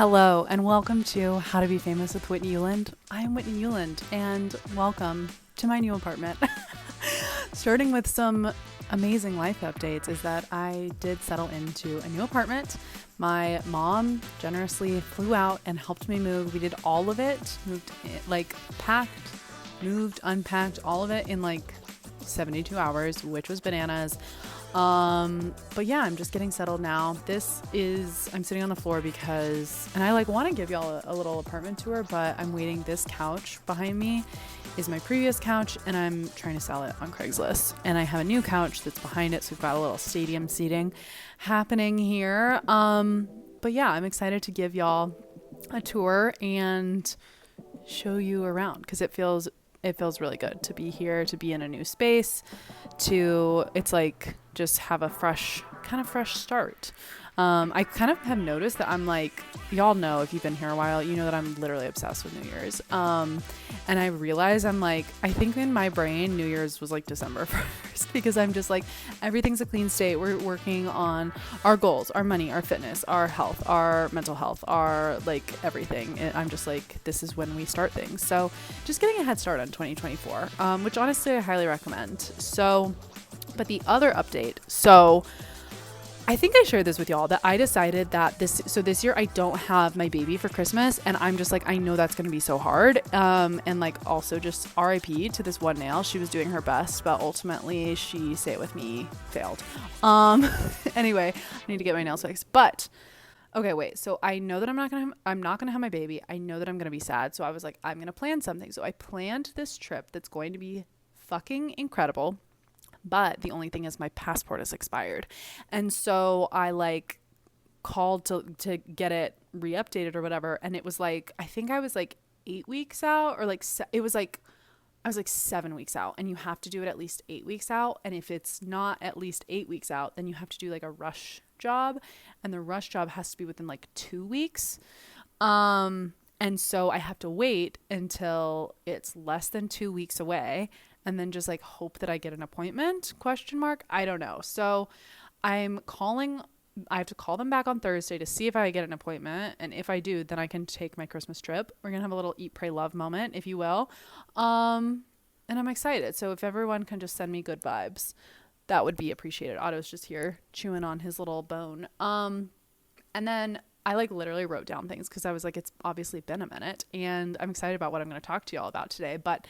Hello and welcome to How to Be Famous with Whitney Euland. I am Whitney Euland and welcome to my new apartment. Starting with some amazing life updates is that I did settle into a new apartment. My mom generously flew out and helped me move. We did all of it, packed, moved, unpacked, all of it in 72 hours, which was bananas. But yeah, I'm just getting settled now. I'm sitting on the floor because, and I want to give y'all a little apartment tour, but I'm waiting. This couch behind me is my previous couch and I'm trying to sell it on Craigslist. And I have a new couch that's behind it. So we've got a little stadium seating happening here. But yeah, I'm excited to give y'all a tour and show you around because it feels really good to be here, to be in a new space, just have a fresh start. I kind of have noticed that I'm y'all know, if you've been here a while, you know that I'm literally obsessed with New Year's. And I realize I think in my brain, New Year's was December 1st because I'm just everything's a clean state. We're working on our goals, our money, our fitness, our health, our mental health, our everything. And I'm just this is when we start things. So just getting a head start on 2024, which honestly I highly recommend. But the other update, I think I shared this with y'all that I decided that this year I don't have my baby for Christmas, and I'm just I know that's going to be so hard. And also just RIP to this one nail. She was doing her best, but ultimately she, say it with me, failed. Anyway, I need to get my nails fixed. But okay, wait. So I know that I'm not going to have my baby. I know that I'm going to be sad. So I was I'm going to plan something. So I planned this trip that's going to be fucking incredible. But the only thing is my passport is expired. And so I called to get it re-updated or whatever. And it was I think I was 8 weeks out or I was 7 weeks out, and you have to do it at least 8 weeks out. And if it's not at least 8 weeks out, then you have to do a rush job, and the rush job has to be within 2 weeks. And so I have to wait until it's less than 2 weeks away. And then just hope that I get an appointment, ? I don't know. So I have to call them back on Thursday to see if I get an appointment. And if I do, then I can take my Christmas trip. We're going to have a little eat, pray, love moment, if you will. And I'm excited. So if everyone can just send me good vibes, that would be appreciated. Otto's just here chewing on his little bone. And then I literally wrote down things because I was it's obviously been a minute, and I'm excited about what I'm going to talk to y'all about today. But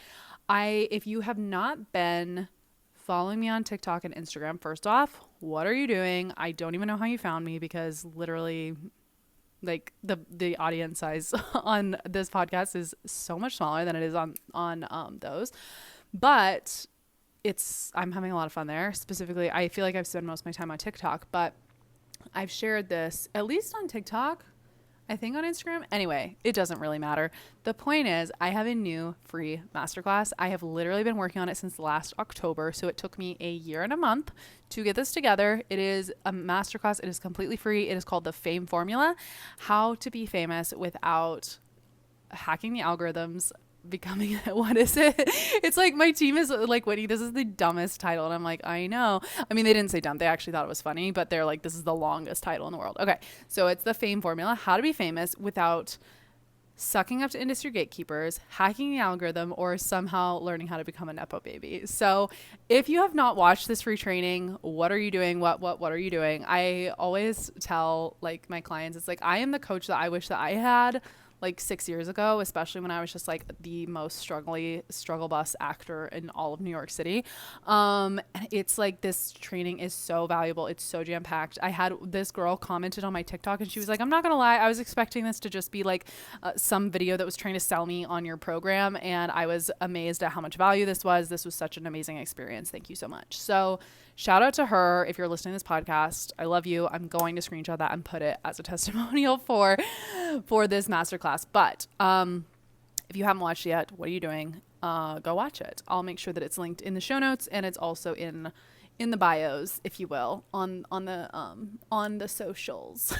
if you have not been following me on TikTok and Instagram, first off, what are you doing? I don't even know how you found me because literally the audience size on this podcast is so much smaller than it is on those. But I'm having a lot of fun there. Specifically, I feel like I've spent most of my time on TikTok, but I've shared this at least on TikTok, I think on Instagram. Anyway, it doesn't really matter. The point is I have a new free masterclass. I have literally been working on it since last October. So it took me a year and a month to get this together. It is a masterclass. It is completely free. It is called the Fame Formula: How to Be Famous Without Hacking the Algorithms, Becoming what is it? It's my team is Whitney, this is the dumbest title. And I'm I know. I mean, they didn't say dumb. They actually thought it was funny, but they're this is the longest title in the world. Okay. So it's the Fame Formula: How to Be Famous Without Sucking Up to Industry Gatekeepers, Hacking the Algorithm, or somehow learning how to become a Nepo baby. So if you have not watched this free training, what are you doing? What are you doing? I always tell my clients, it's I am the coach that I wish that I had 6 years ago, especially when I was just the most struggle bus actor in all of New York City. And it's this training is so valuable. It's so jam packed. I had this girl commented on my TikTok and she was I'm not going to lie. I was expecting this to just be some video that was trying to sell me on your program. And I was amazed at how much value this was. This was such an amazing experience. Thank you so much. So shout out to her. If you're listening to this podcast, I love you. I'm going to screenshot that and put it as a testimonial for this masterclass. But if you haven't watched it yet, what are you doing? Go watch it. I'll make sure that it's linked in the show notes, and it's also in the bios, if you will, on the socials.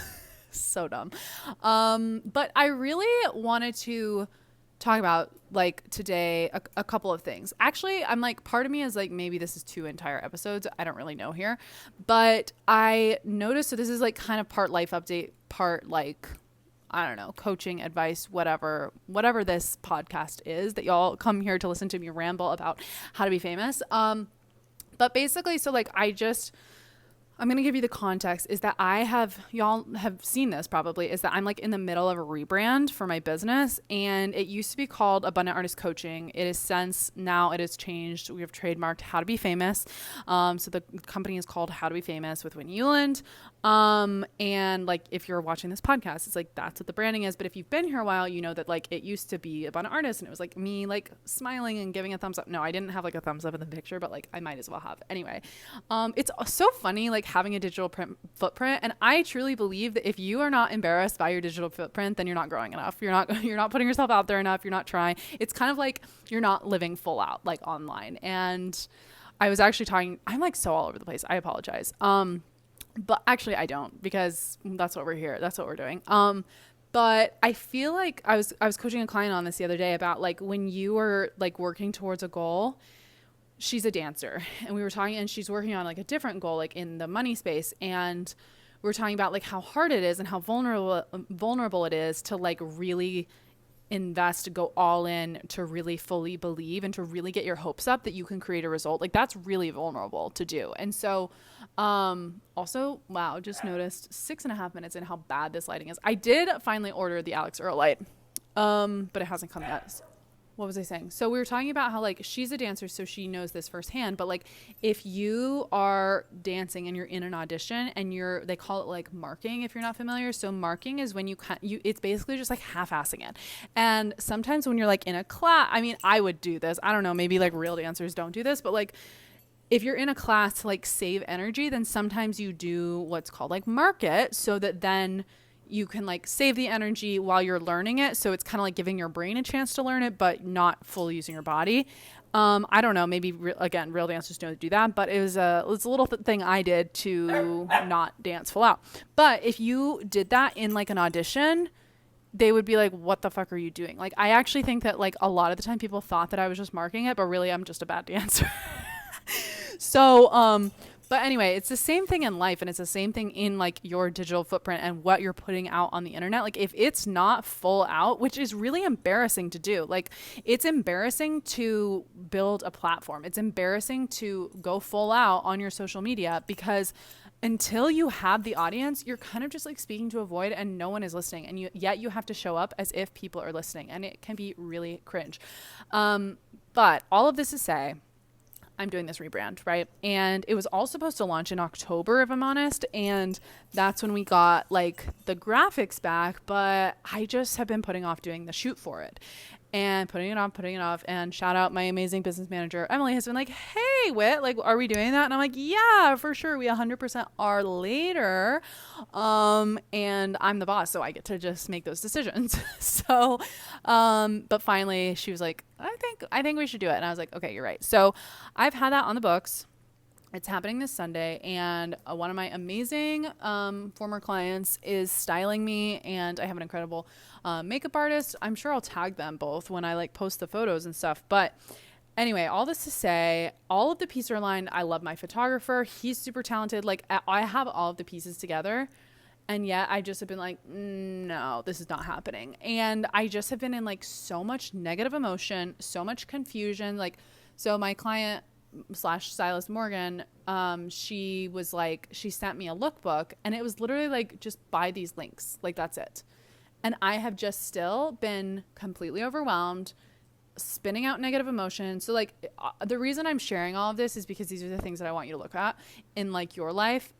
So dumb. But I really wanted to talk about today a couple of things. Actually, I'm part of me is maybe this is 2 entire episodes. I don't really know here, but I noticed, so this is kind of part life update, part I don't know, coaching, advice, whatever this podcast is that y'all come here to listen to me ramble about how to be famous. But basically, so like I'm going to give you the context is that y'all have seen this probably, is that I'm like in the middle of a rebrand for my business, and it used to be called Abundant Artist Coaching. It is now it has changed. We have trademarked How to Be Famous. So the company is called How to Be Famous with Whitney Euland. And like, if you're watching this podcast, it's like, that's what the branding is. But if you've been here a while, you know that like it used to be Abundant Artist, and it was like me like smiling and giving a thumbs up. No, I didn't have like a thumbs up in the picture, but like I might as well have. Anyway, it's so funny, like having a digital footprint. And I truly believe that if you are not embarrassed by your digital footprint, then you're not growing enough. You're not putting yourself out there enough. You're not trying. It's kind of like you're not living full out, like online. And I was actually I'm like so all over the place. I apologize. But actually I don't, because that's what we're here. That's what we're doing. But I feel like I was coaching a client on this the other day about like when you are like working towards a goal. She's a dancer, and we were talking, and she's working on like a different goal, like in the money space. And we were talking about like how hard it is and how vulnerable it is to like really invest, to go all in, to really fully believe and to really get your hopes up that you can create a result. Like that's really vulnerable to do. And so, also, wow, just noticed 6.5 minutes in how bad this lighting is. I did finally order the Alex Earl light, but it hasn't come yet. What was I saying? So we were talking about how like she's a dancer, so she knows this firsthand. But like if you are dancing and you're in an audition and they call it like marking, if you're not familiar. So marking is when it's basically just like half-assing it. And sometimes when you're like in a class, I mean, I would do this. I don't know, maybe like real dancers don't do this, but like if you're in a class to like save energy, then sometimes you do what's called like mark it, so that then you can like save the energy while you're learning it. So it's kind of like giving your brain a chance to learn it, but not fully using your body. I don't know, maybe again, real dancers don't do that, but it's a little thing I did to not dance full out. But if you did that in like an audition, they would be like, what the fuck are you doing? Like, I actually think that like a lot of the time people thought that I was just marking it, but really I'm just a bad dancer. So, but anyway, it's the same thing in life, and it's the same thing in like your digital footprint and what you're putting out on the internet. Like if it's not full out, which is really embarrassing to do, like it's embarrassing to build a platform. It's embarrassing to go full out on your social media, because until you have the audience, you're kind of just like speaking to a void and no one is listening. And yet you have to show up as if people are listening, and it can be really cringe. But all of this to say, I'm doing this rebrand, right? And it was all supposed to launch in October, if I'm honest. And that's when we got like the graphics back, but I just have been putting off doing the shoot for it. And putting it off. And shout out my amazing business manager, Emily, has been like, hey, Whit, like, are we doing that? And I'm like, yeah, for sure. We 100% are later. And I'm the boss, so I get to just make those decisions. So, but finally she was like, I think we should do it. And I was like, okay, you're right. So I've had that on the books. It's happening this Sunday, and one of my amazing former clients is styling me, and I have an incredible makeup artist. I'm sure I'll tag them both when I like post the photos and stuff. But anyway, all this to say, all of the pieces are aligned. I love my photographer. He's super talented. Like I have all of the pieces together, and yet I just have been like, no, this is not happening. And I just have been in like so much negative emotion, so much confusion. Like, so my client / stylist Morgan, she was like, she sent me a lookbook, and it was literally like, just buy these links, like that's it. And I have just still been completely overwhelmed, spinning out negative emotions. So like the reason I'm sharing all of this is because these are the things that I want you to look at in like your life.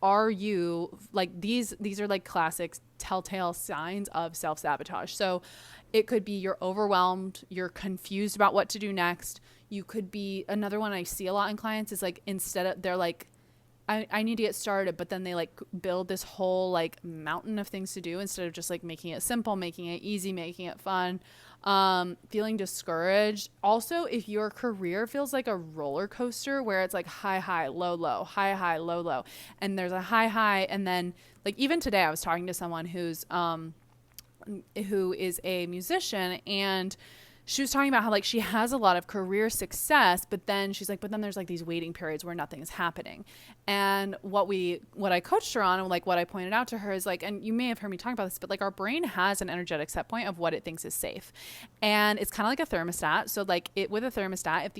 Are you like these are like classic telltale signs of self-sabotage. So it could be you're overwhelmed, you're confused about what to do next. You could be, another one I see a lot in clients is like, they're like, I need to get started, but then they like build this whole like mountain of things to do instead of just like making it simple, making it easy, making it fun. Feeling discouraged. Also, if your career feels like a roller coaster where it's like high, low, low, high, low, low, and there's a high, and then like even today I was talking to someone who is a musician, and she was talking about how like she has a lot of career success, but then she's like, but then there's like these waiting periods where nothing is happening. And what I coached her on, and like what I pointed out to her is like, and you may have heard me talk about this, but like our brain has an energetic set point of what it thinks is safe. And it's kind of like a thermostat. So like with a thermostat,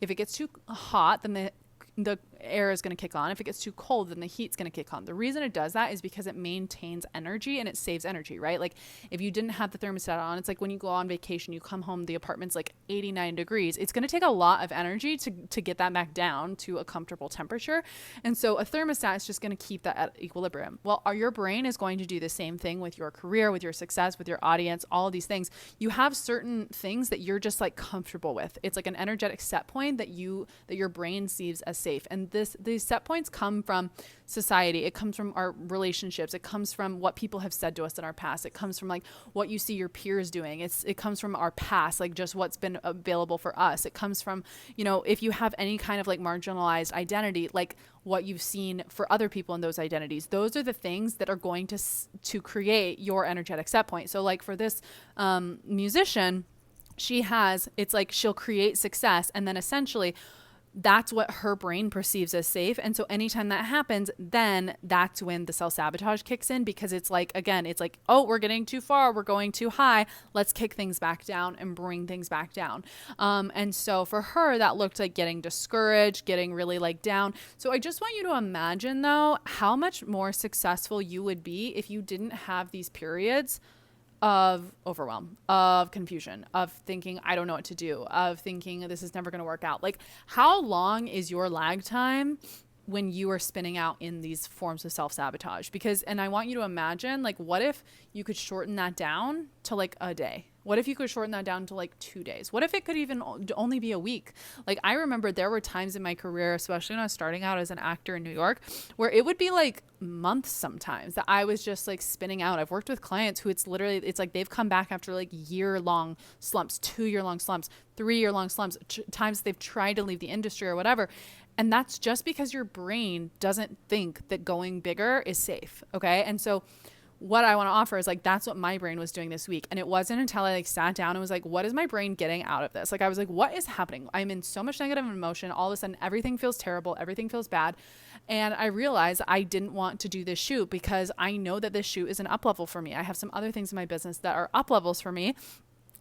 if it gets too hot, then the air is going to kick on. If it gets too cold, then the heat's going to kick on. The reason it does that is because it maintains energy and it saves energy, right? Like if you didn't have the thermostat on, it's like when you go on vacation, you come home, the apartment's like 89 degrees. It's going to take a lot of energy to get that back down to a comfortable temperature. And so a thermostat is just going to keep that at equilibrium. Well, your brain is going to do the same thing with your career, with your success, with your audience, all of these things. You have certain things that you're just like comfortable with. It's like an energetic set point that your brain sees as safe. And these set points come from society. It comes from our relationships. It comes from what people have said to us in our past. It comes from like what you see your peers doing. It comes from our past, like just what's been available for us. It comes from, if you have any kind of like marginalized identity, like what you've seen for other people in those identities. Those are the things that are going to create your energetic set point. So like for this musician, it's like she'll create success, and then essentially that's what her brain perceives as safe. And so anytime that happens, then that's when the self-sabotage kicks in, because it's like, again, it's like, oh, we're getting too far. We're going too high. Let's kick things back down and bring things back down. And so for her, that looked like getting discouraged, getting really like down. So I just want you to imagine though, how much more successful you would be if you didn't have these periods of overwhelm, of confusion, of thinking, I don't know what to do, of thinking this is never going to work out. Like, how long is your lag time when you are spinning out in these forms of self-sabotage? And I want you to imagine, like, what if you could shorten that down to like a day? What if you could shorten that down to like 2 days? What if it could even only be a week? Like, I remember there were times in my career, especially when I was starting out as an actor in New York, where it would be like months sometimes that I was just like spinning out. I've worked with clients who it's like they've come back after like year-long slumps, 2-year-long slumps, 3-year-long slumps, times they've tried to leave the industry or whatever. And that's just because your brain doesn't think that going bigger is safe. Okay. And so what I want to offer is like, that's what my brain was doing this week. And it wasn't until I like sat down and was like, what is my brain getting out of this? Like, I was like, what is happening? I'm in so much negative emotion. All of a sudden, everything feels terrible. Everything feels bad. And I realized I didn't want to do this shoot because I know that this shoot is an up level for me. I have some other things in my business that are up levels for me.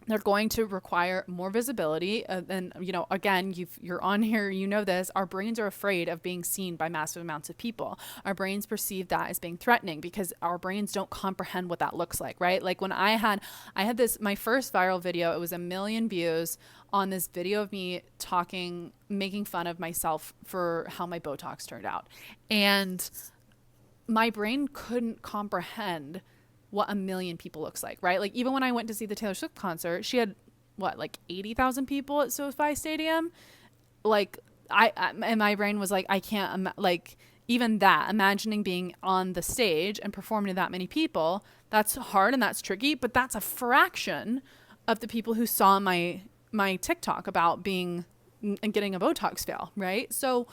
They're going to require more visibility. And, again, you're on here, this, our brains are afraid of being seen by massive amounts of people. Our brains perceive that as being threatening because our brains don't comprehend what that looks like, right? Like when I had my first viral video, it was 1 million views on this video of me making fun of myself for how my Botox turned out. And my brain couldn't comprehend what 1 million people looks like, right? Like even when I went to see the Taylor Swift concert, she had like 80,000 people at SoFi Stadium. Like and my brain was like, I can't like even that, imagining being on the stage and performing to that many people, that's hard and that's tricky, but that's a fraction of the people who saw my TikTok about being and getting a Botox fail, right? So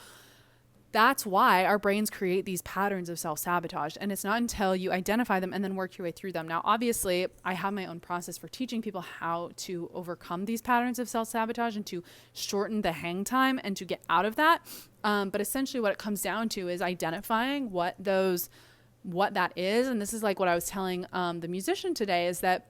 that's why our brains create these patterns of self-sabotage. And it's not until you identify them and then work your way through them. Now, obviously, I have my own process for teaching people how to overcome these patterns of self-sabotage and to shorten the hang time and to get out of that. But essentially what it comes down to is identifying what that is. And this is like what I was telling the musician today, is that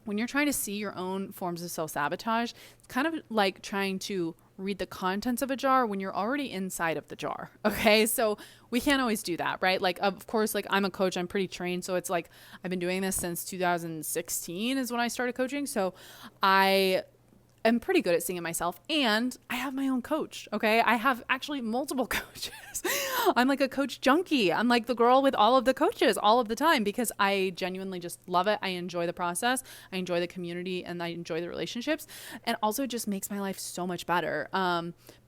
when you're trying to see your own forms of self-sabotage, it's kind of like trying to read the contents of a jar when you're already inside of the jar. Okay. So we can't always do that, right? Like, of course, like I'm a coach, I'm pretty trained. So it's like, I've been doing this since 2016 is when I started coaching. So I am pretty good at seeing it myself, and I have my own coach. Okay. I have actually multiple coaches. I'm like a coach junkie. I'm like the girl with all of the coaches all of the time because I genuinely just love it. I enjoy the process. I enjoy the community and I enjoy the relationships. And also it just makes my life so much better.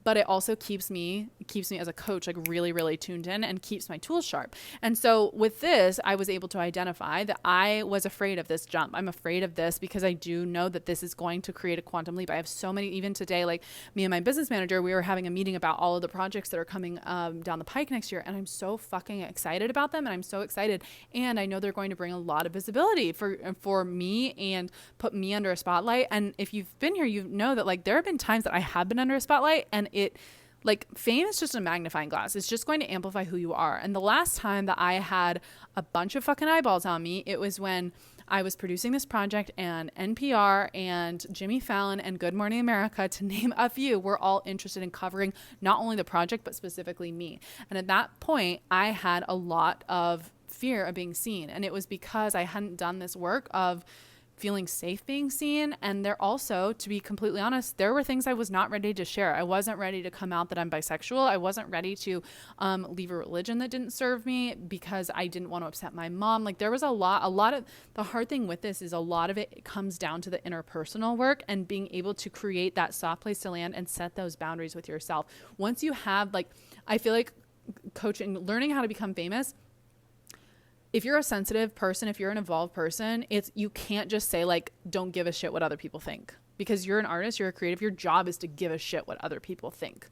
but it also keeps me as a coach like really, really tuned in and keeps my tools sharp. And so with this, I was able to identify that I was afraid of this jump. I'm afraid of this because I do know that this is going to create a quantum leap. I have so many, even today, like me and my business manager, we were having a meeting about all of the projects that are coming down the pike next year. And I'm so fucking excited about them. And I'm so excited. And I know they're going to bring a lot of visibility for me and put me under a spotlight. And if you've been here, you know that like there have been times that I have been under a spotlight, and it like fame is just a magnifying glass. It's just going to amplify who you are. And the last time that I had a bunch of fucking eyeballs on me, it was when I was producing this project and NPR and Jimmy Fallon and Good Morning America, to name a few, were all interested in covering not only the project, but specifically me. And at that point, I had a lot of fear of being seen. And it was because I hadn't done this work of feeling safe being seen. And there also, to be completely honest, there were things I was not ready to share. I wasn't ready to come out that I'm bisexual. I wasn't ready to leave a religion that didn't serve me because I didn't want to upset my mom. Like there was a lot of the hard thing with this is a lot of it comes down to the interpersonal work and being able to create that soft place to land and set those boundaries with yourself. Once you have, like, I feel like coaching, learning how to become famous, if you're a sensitive person, if you're an evolved person, you can't just say like, don't give a shit what other people think, because you're an artist, you're a creative. Your job is to give a shit what other people think.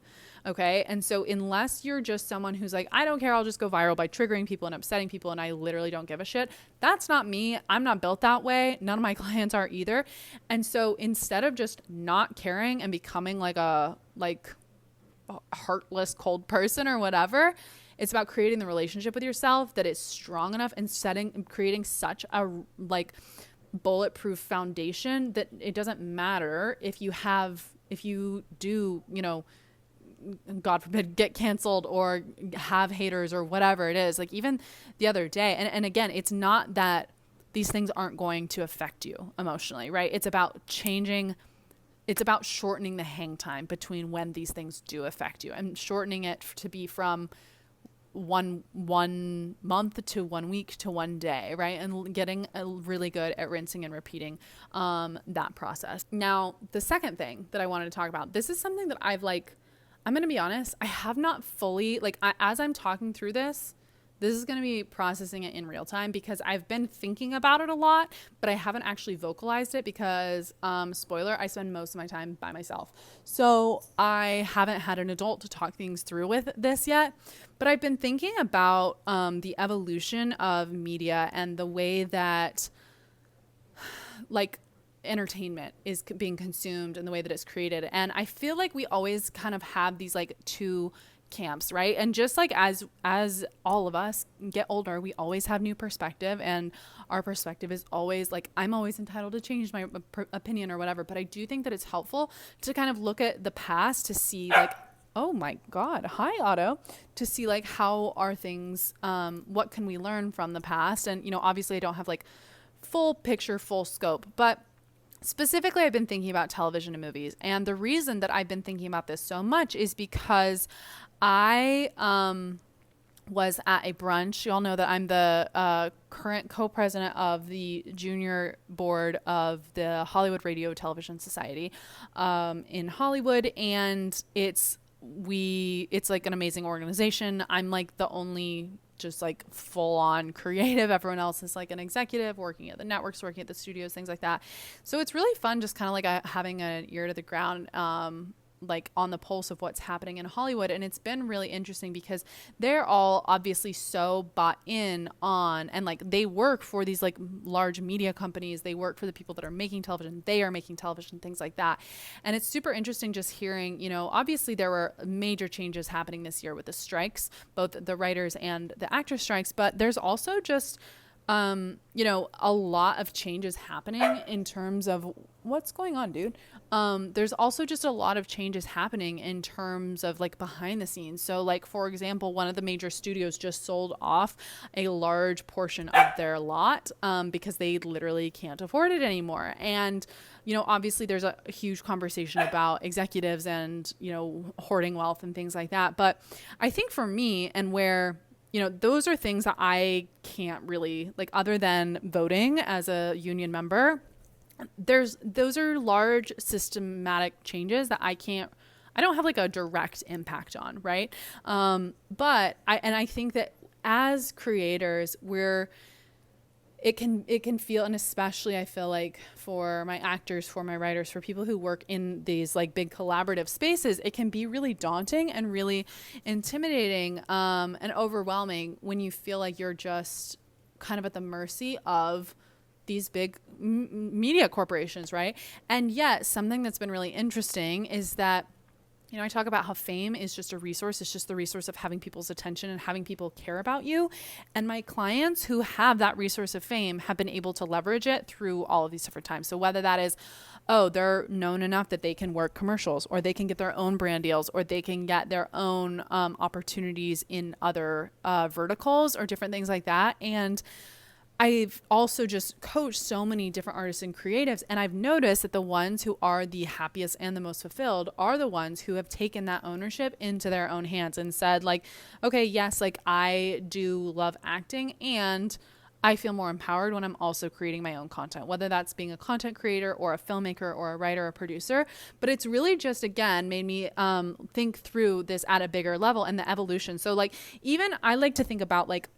Okay. And so unless you're just someone who's like, I don't care, I'll just go viral by triggering people and upsetting people, and I literally don't give a shit. That's not me. I'm not built that way. None of my clients are either. And so instead of just not caring and becoming like a heartless, cold person or whatever, it's about creating the relationship with yourself that is strong enough and creating such a like bulletproof foundation that it doesn't matter if you do, you know, God forbid, get canceled or have haters or whatever it is. Like even the other day, and again, it's not that these things aren't going to affect you emotionally, right? It's about shortening the hang time between when these things do affect you, and shortening it to be from one month to 1 week to 1 day, right? And getting really good at rinsing and repeating that process. Now, the second thing that I wanted to talk about, this is something that I'm going to be honest, I have not fully, as I'm talking through this is going to be processing it in real time, because I've been thinking about it a lot, but I haven't actually vocalized it because, spoiler, I spend most of my time by myself. So I haven't had an adult to talk things through with this yet, but I've been thinking about the evolution of media and the way that like entertainment is being consumed and the way that it's created. And I feel like we always kind of have these like two camps, right? And just like as all of us get older, we always have new perspective, and our perspective is always like, I'm always entitled to change my opinion or whatever, but I do think that it's helpful to kind of look at the past to see like, oh my God, hi Otto, to see like how are things, what can we learn from the past? And you know, obviously I don't have like full picture, full scope, but specifically, I've been thinking about television and movies. And the reason that I've been thinking about this so much is because I was at a brunch. You all know that I'm the current co-president of the junior board of the Hollywood Radio Television Society in Hollywood. And it's like an amazing organization. I'm like the only just like full on creative. Everyone else is like an executive working at the networks, working at the studios, things like that. So it's really fun just kind of like having an ear to the ground, like on the pulse of what's happening in Hollywood. And it's been really interesting because they're all obviously so bought in on, and like they work for these like large media companies. They work for the people that are making television. They are making television, things like that. And it's super interesting just hearing, you know, obviously there were major changes happening this year with the strikes, both the writers and the actors strikes, but there's also just, you know, a lot of changes happening in terms of what's going on, dude. There's also just a lot of changes happening in terms of like behind the scenes. So like, for example, one of the major studios just sold off a large portion of their lot, because they literally can't afford it anymore. And, you know, obviously there's a huge conversation about executives and, you know, hoarding wealth and things like that. But I think for me, and where, you know, those are things that I can't really, like, other than voting as a union member, those are large systematic changes that I I don't have like a direct impact on, right? But I think that as creators, it can feel, and especially I feel like for my actors, for my writers, for people who work in these like big collaborative spaces, it can be really daunting and really intimidating and overwhelming when you feel like you're just kind of at the mercy of these big media corporations, right? And yet something that's been really interesting is that, you know, I talk about how fame is just a resource. It's just the resource of having people's attention and having people care about you. And my clients who have that resource of fame have been able to leverage it through all of these different times. So whether that is, oh, they're known enough that they can work commercials, or they can get their own brand deals, or they can get their own opportunities in other verticals or different things like that. And I've also just coached so many different artists and creatives, and I've noticed that the ones who are the happiest and the most fulfilled are the ones who have taken that ownership into their own hands and said like, okay, yes, like I do love acting, and I feel more empowered when I'm also creating my own content, whether that's being a content creator or a filmmaker or a writer or a producer. But it's really just, again, made me think through this at a bigger level and the evolution. So like, even I like to think about like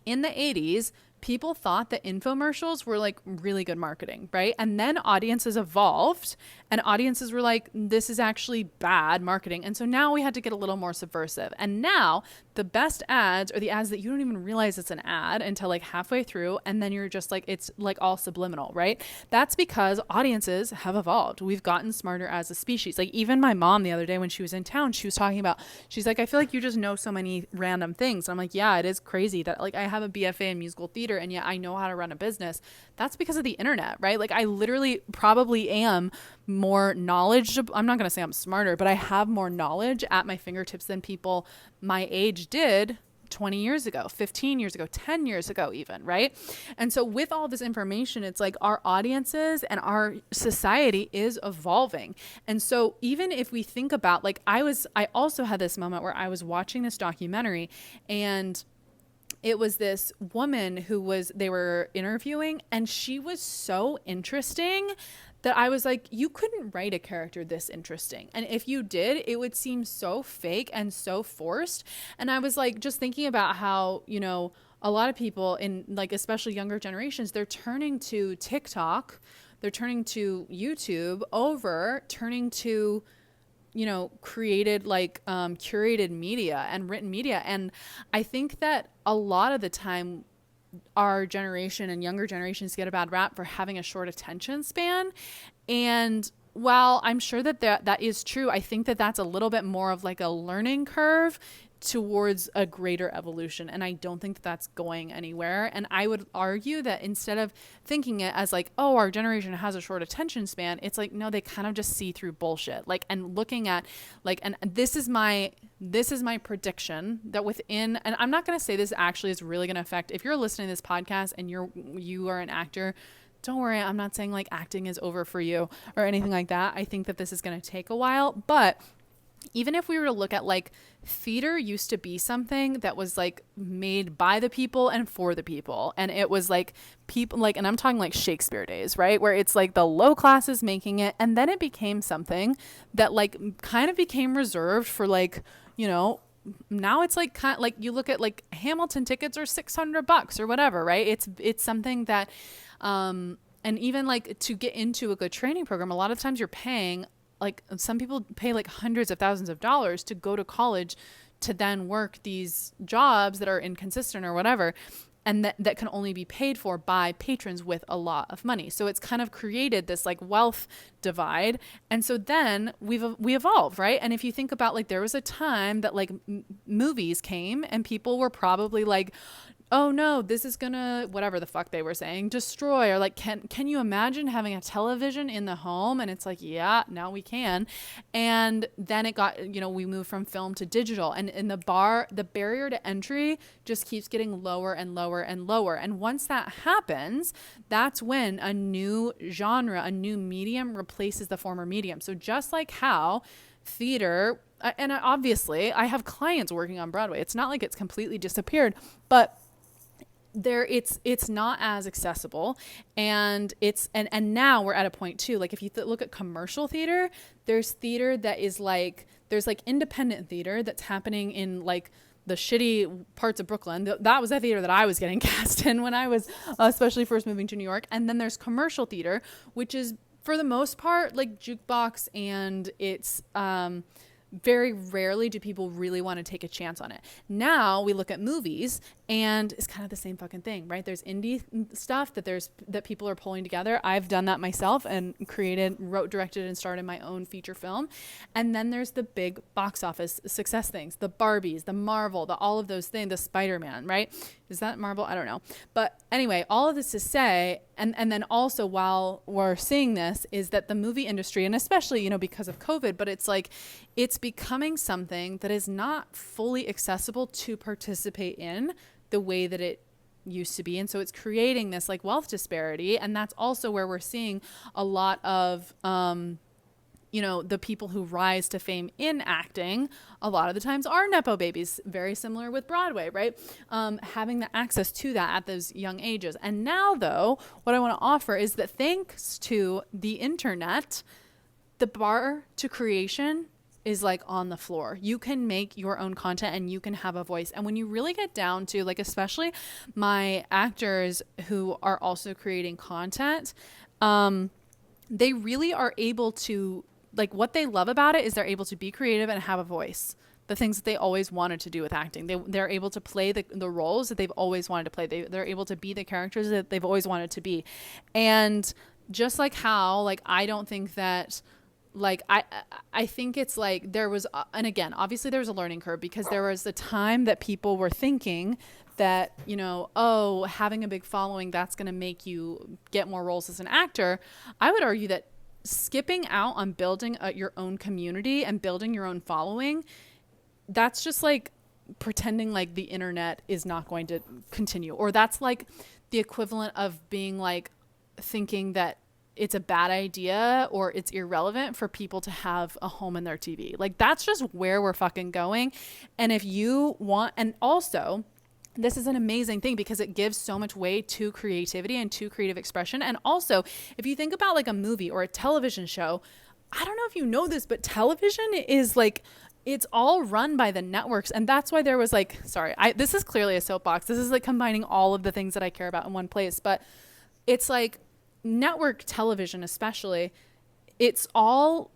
in the 80s, people thought that infomercials were like really good marketing, right? And then audiences evolved and audiences were like, this is actually bad marketing. And so now we had to get a little more subversive. And now the best ads are the ads that you don't even realize it's an ad until like halfway through. And then you're just like, it's like all subliminal, right? That's because audiences have evolved. We've gotten smarter as a species. Like even my mom the other day when she was in town, she was talking about, she's like, I feel like you just know so many random things. And I'm like, yeah, it is crazy that like I have a BFA in musical theater and yet I know how to run a business. That's because of the internet, right? Like I literally probably am more knowledgeable. I'm not going to say I'm smarter, but I have more knowledge at my fingertips than people my age did 20 years ago, 15 years ago, 10 years ago even, right? And so with all this information, it's like our audiences and our society is evolving. And so even if we think about like, I also had this moment where I was watching this documentary and it was this woman they were interviewing, and she was so interesting that I was like, you couldn't write a character this interesting. And if you did, it would seem so fake and so forced. And I was like, just thinking about how, you know, a lot of people in like, especially younger generations, they're turning to TikTok, they're turning to YouTube over turning to, you know, created like curated media and written media. And I think that a lot of the time our generation and younger generations get a bad rap for having a short attention span. And while I'm sure that that is true, I think that that's a little bit more of like a learning curve towards a greater evolution. And I don't think that that's going anywhere. And I would argue that instead of thinking it as like, oh, our generation has a short attention span, it's like, no, they kind of just see through bullshit. Like, and looking at like, and this is my prediction that within, and I'm not going to say this actually is really going to affect, if you're listening to this podcast and you are an actor, don't worry, I'm not saying like acting is over for you or anything like that. I think that this is going to take a while, but even if we were to look at like theater used to be something that was like made by the people and for the people. And it was like people like, and I'm talking like Shakespeare days, right? Where it's like the low classes making it. And then it became something that like kind of became reserved for like, you know, now it's like kind of like you look at like Hamilton tickets are $600 or whatever, right? It's something that, and even like to get into a good training program, a lot of times you're paying, like some people pay like hundreds of thousands of dollars to go to college to then work these jobs that are inconsistent or whatever. And that can only be paid for by patrons with a lot of money. So it's kind of created this like wealth divide. And so then we evolve, right? And if you think about like there was a time that like movies came and people were probably like, oh no, this is gonna, whatever the fuck they were saying, destroy, or like, can you imagine having a television in the home? And it's like, yeah, now we can. And then it got, you know, we moved from film to digital, and in the barrier to entry just keeps getting lower and lower and lower. And once that happens, that's when a new genre, a new medium replaces the former medium. So just like how theater, and obviously I have clients working on Broadway. It's not like it's completely disappeared, but it's not as accessible, and and now we're at a point too, like if you look at commercial theater, there's theater that is like, there's like independent theater that's happening in like the shitty parts of Brooklyn. That was a theater that I was getting cast in when I was especially first moving to New York. And then there's commercial theater, which is for the most part like jukebox, and it's very rarely do people really want to take a chance on it. Now we look at movies and it's kind of the same fucking thing, right? There's indie stuff that people are pulling together. I've done that myself and wrote, directed, and starred in my own feature film. And then there's the big box office success things, the Barbies, the Marvel, all of those things, the Spider-Man, right? Is that Marvel? I don't know. But anyway, all of this to say, and then also while we're seeing this, is that the movie industry, and especially, you know, because of COVID, but it's like, it's becoming something that is not fully accessible to participate in the way that it used to be. And so it's creating this like wealth disparity. And that's also where we're seeing a lot of, you know, the people who rise to fame in acting, a lot of the times are Nepo babies, very similar with Broadway, right? Having the access to that at those young ages. And now though, what I want to offer is that thanks to the internet, the bar to creation is like on the floor. You can make your own content and you can have a voice. And when you really get down to like, especially my actors who are also creating content, they really are able to, like, what they love about it is they're able to be creative and have a voice. The things that they always wanted to do with acting. They're able to play the roles that they've always wanted to play. They're able to be the characters that they've always wanted to be. And just like how, like, I don't think that, like, I think it's like there was, and again, obviously there was a learning curve, because there was a time that people were thinking that, you know, oh, having a big following, that's going to make you get more roles as an actor. I would argue that skipping out on building your own community and building your own following, that's just like pretending like the internet is not going to continue. Or that's like the equivalent of being like thinking that it's a bad idea or it's irrelevant for people to have a home in their TV. Like, that's just where we're fucking going. And if you want, and also this is an amazing thing because it gives so much weight to creativity and to creative expression. And also, if you think about like a movie or a television show, I don't know if you know this, but television is like, it's all run by the networks. And that's why there was like, sorry, this is clearly a soapbox. This is like combining all of the things that I care about in one place. But it's like network television, especially, it all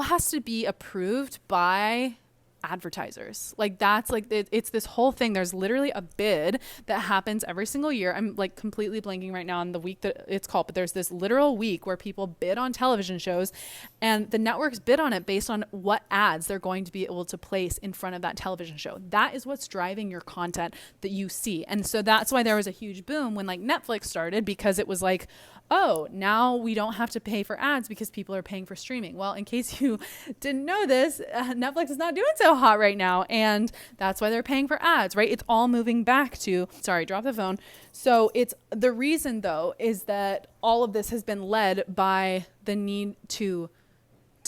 has to be approved by advertisers. Like, that's like, it's this whole thing. There's literally a bid that happens every single year. I'm like completely blanking right now on the week that it's called, but there's this literal week where people bid on television shows, and the networks bid on it based on what ads they're going to be able to place in front of that television show. That is what's driving your content that you see. And so that's why there was a huge boom when like Netflix started, because it was like, oh, now we don't have to pay for ads because people are paying for streaming. Well, in case you didn't know this, Netflix is not doing so hot right now, and that's why they're paying for ads, right? It's all moving back to, sorry, drop the phone. So it's the reason though is that all of this has been led by the need to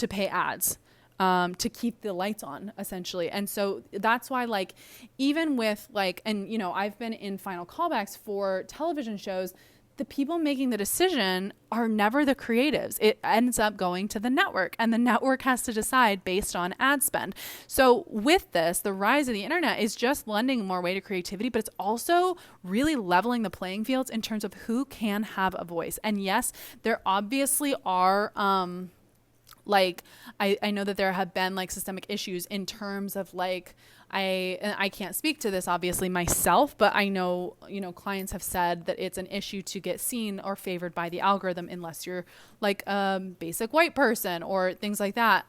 pay ads, to keep the lights on, essentially. And so that's why, like, even with like, and you know, I've been in final callbacks for television shows, the people making the decision are never the creatives. It ends up going to the network, and the network has to decide based on ad spend. So with this, the rise of the internet is just lending more weight to creativity, but it's also really leveling the playing fields in terms of who can have a voice. And yes, there obviously are, like, I know that there have been like systemic issues in terms of like, I can't speak to this obviously myself, but I know, you know, clients have said that it's an issue to get seen or favored by the algorithm unless you're like a basic white person or things like that.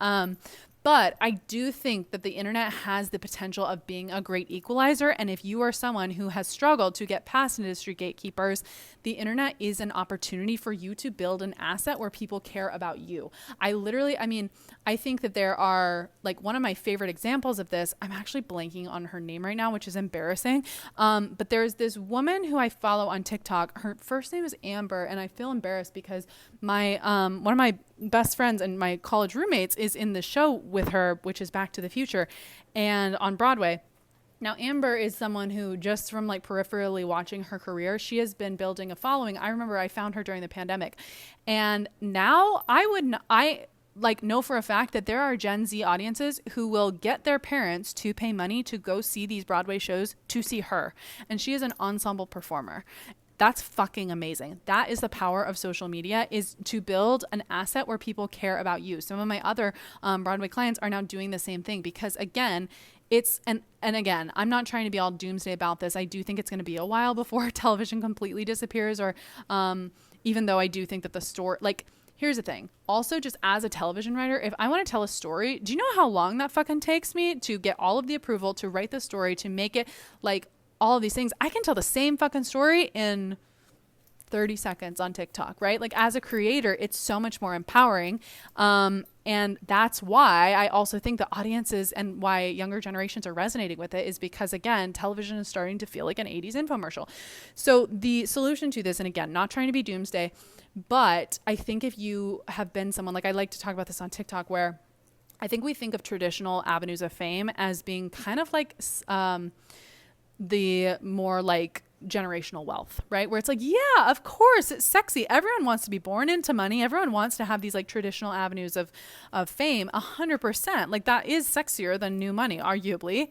But I do think that the internet has the potential of being a great equalizer. And if you are someone who has struggled to get past industry gatekeepers, the internet is an opportunity for you to build an asset where people care about you. I think that there are, like, one of my favorite examples of this, I'm actually blanking on her name right now, which is embarrassing. But there's this woman who I follow on TikTok. Her first name is Amber, and I feel embarrassed because my one of my best friends and my college roommates is in the show with her, which is Back to the Future, and on Broadway. Now, Amber is someone who, just from like peripherally watching her career, she has been building a following. I remember I found her during the pandemic, and now I like know for a fact that there are Gen Z audiences who will get their parents to pay money to go see these Broadway shows to see her. And she is an ensemble performer. That's fucking amazing. That is the power of social media, is to build an asset where people care about you. Some of my other Broadway clients are now doing the same thing, because again, it's, and again, I'm not trying to be all doomsday about this. I do think it's going to be a while before television completely disappears, or even though I do think that the story, like, here's the thing. Also, just as a television writer, if I want to tell a story, do you know how long that fucking takes me to get all of the approval, to write the story, to make it, like, all of these things? I can tell the same fucking story in 30 seconds on TikTok, right? Like, as a creator, it's so much more empowering. And that's why I also think the audiences and why younger generations are resonating with it is because, again, television is starting to feel like an 80s infomercial. So the solution to this, and again, not trying to be doomsday, but I think if you have been someone, like I like to talk about this on TikTok, where I think we think of traditional avenues of fame as being kind of like the more like generational wealth, right? Where it's like, yeah, of course, it's sexy. Everyone wants to be born into money. Everyone wants to have these like traditional avenues of fame, 100%. Like, that is sexier than new money, arguably.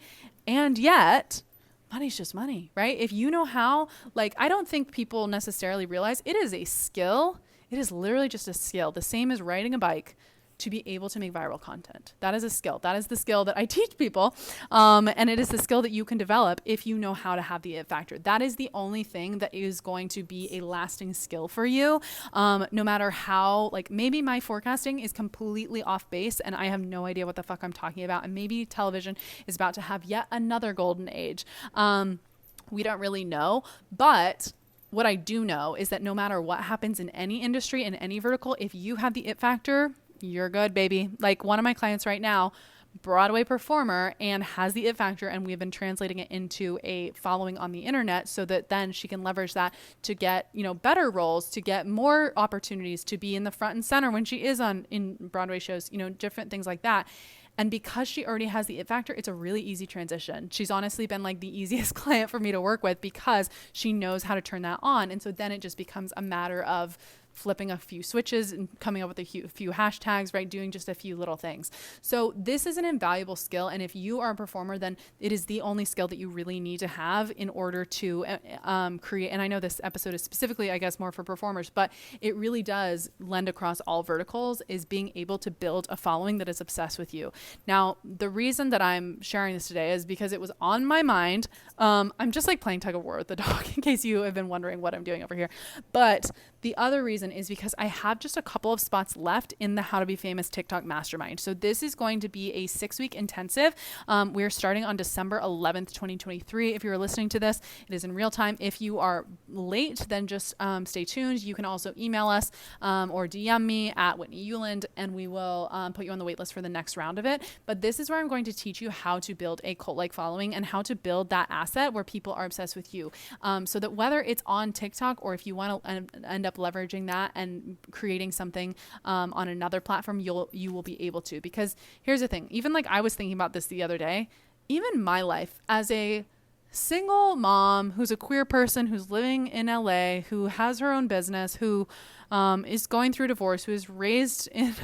And yet, money's just money, right? If you know how, like, I don't think people necessarily realize it is a skill. It is literally just a skill. The same as riding a bike, to be able to make viral content. That is a skill. That is the skill that I teach people. And it is the skill that you can develop if you know how to have the it factor. That is the only thing that is going to be a lasting skill for you. No matter how, like, maybe my forecasting is completely off base and I have no idea what the fuck I'm talking about. And maybe television is about to have yet another golden age. We don't really know, but what I do know is that no matter what happens in any industry, in any vertical, if you have the it factor, you're good, baby. Like, one of my clients right now, Broadway performer, and has the it factor, and we've been translating it into a following on the internet so that then she can leverage that to get, you know, better roles, to get more opportunities, to be in the front and center when she is in Broadway shows, you know, different things like that. And because she already has the it factor, it's a really easy transition. She's honestly been like the easiest client for me to work with because she knows how to turn that on. And so then it just becomes a matter of flipping a few switches and coming up with a few hashtags, right? Doing just a few little things. So this is an invaluable skill. And if you are a performer, then it is the only skill that you really need to have in order to create. And I know this episode is specifically, I guess, more for performers, but it really does lend across all verticals, is being able to build a following that is obsessed with you. Now, the reason that I'm sharing this today is because it was on my mind. I'm just like playing tug of war with the dog in case you have been wondering what I'm doing over here. But the other reason is because I have just a couple of spots left in the How to Be Famous TikTok Mastermind. So this is going to be a 6-week intensive. We're starting on December 11th, 2023. If you're listening to this, it is in real time. If you are late, then just stay tuned. You can also email us or DM me at Whitney Euland, and we will put you on the wait list for the next round of it. But this is where I'm going to teach you how to build a cult-like following and how to build that asset where people are obsessed with you. So that whether it's on TikTok or if you want to end up leveraging that and creating something on another platform, you will be able to. Because here's the thing, even like I was thinking about this the other day, even my life as a single mom who's a queer person, who's living in LA, who has her own business, who is going through divorce, who is raised in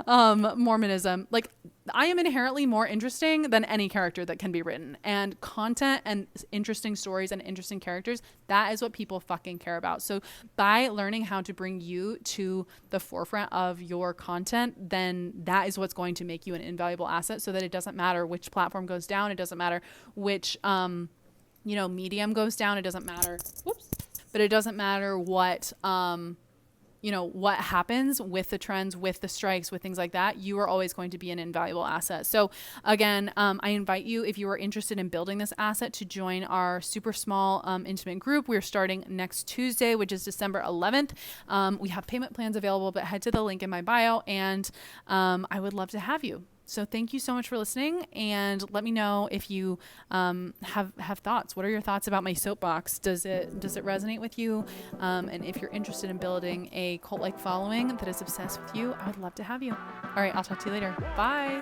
Mormonism, like, I am inherently more interesting than any character that can be written. And content and interesting stories and interesting characters, that is what people fucking care about. So by learning how to bring you to the forefront of your content, then that is what's going to make you an invaluable asset, so that it doesn't matter which platform goes down. It doesn't matter which, medium goes down. It doesn't matter. But it doesn't matter what, what happens with the trends, with the strikes, with things like that. You are always going to be an invaluable asset. So again, I invite you, if you are interested in building this asset, to join our super small, intimate group. We're starting next Tuesday, which is December 11th. We have payment plans available, but head to the link in my bio, and I would love to have you. So thank you so much for listening, and let me know if you have thoughts. What are your thoughts about my soapbox? Does it resonate with you? And if you're interested in building a cult-like following that is obsessed with you, I would love to have you. All right, I'll talk to you later. Bye.